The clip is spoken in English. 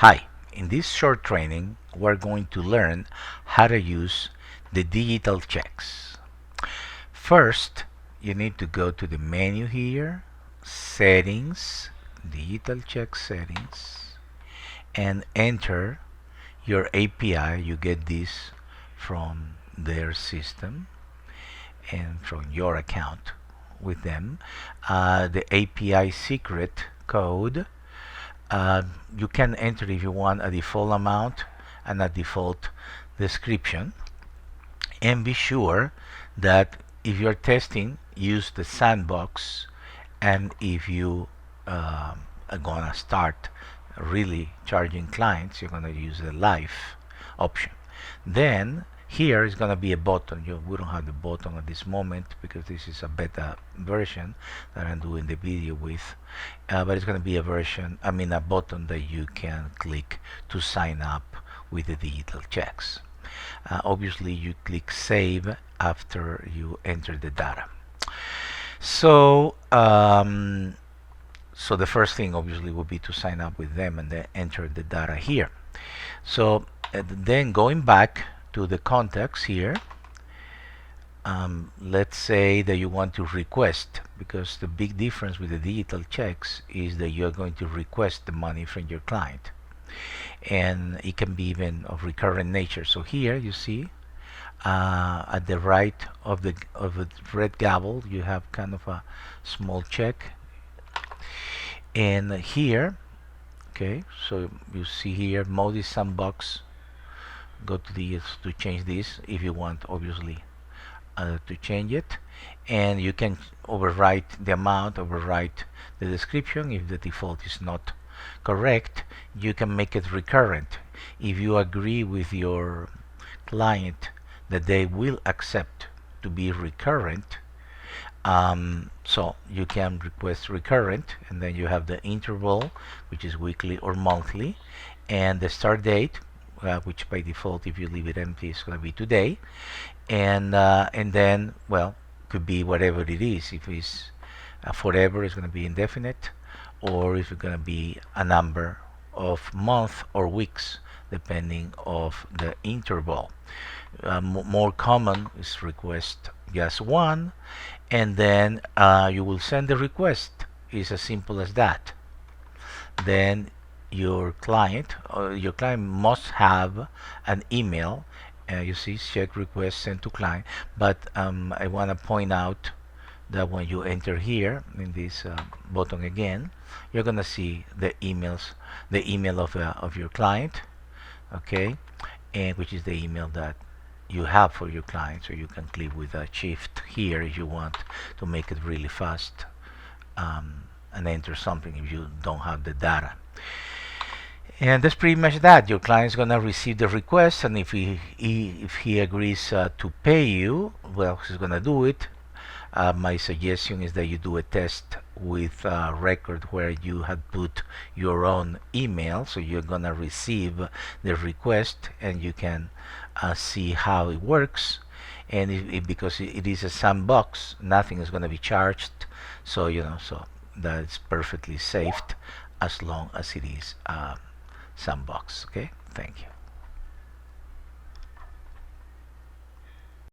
Hi, in this short training, we're going to learn how to use the digital checks. First, you need to go to the menu here, Settings, Digital Check Settings, and enter your API. You get this from their system and from your account with them. The API secret code, you can enter if you want a default amount and a default description, and be sure that if you're testing, use the sandbox, and if you are gonna start really charging clients, you're gonna use the live option. Then here is gonna be a button. We don't have the button at this moment because this is a beta version that I'm doing the video with, but it's gonna be a version, a button that you can click to sign up with the digital checks. Obviously you click save after you enter the data. So the first thing obviously would be to sign up with them and then enter the data here. So then going back to the contacts here, let's say that you want to request, because the big difference with the digital checks is that you're going to request the money from your client, and it can be even of recurrent nature. So here you see at the right of the red gavel, you have kind of a small check, and here, okay, so you see here mode is sandbox. Go to the to change this if you want, obviously, to change it, and you can overwrite the amount, overwrite the description. If the default is not correct, you can make it recurrent. If you agree with your client that they will accept to be recurrent, so you can request recurrent, and then you have the interval, which is weekly or monthly, and the start date, which by default, if you leave it empty, is going to be today, and then, well, could be whatever it is. If it's forever, it's going to be indefinite, or if it's going to be a number of months or weeks, depending of the interval. More common is request just one, and then you will send the request. It's as simple as that. Then your client must have an email. You see, check request sent to client, but I want to point out that when you enter here in this button again, you're gonna see the email of your client, okay, and which is the email that you have for your client. So you can click with a shift here if you want to make it really fast, and enter something if you don't have the data. And that's pretty much that. Your client's gonna receive the request, and if he agrees to pay you, well, he's gonna do it. My suggestion is that you do a test with a record where you had put your own email, so you're gonna receive the request and you can see how it works. And because it is a sandbox, nothing is gonna be charged, so so that's perfectly safe as long as it is sandbox. Okay, thank you.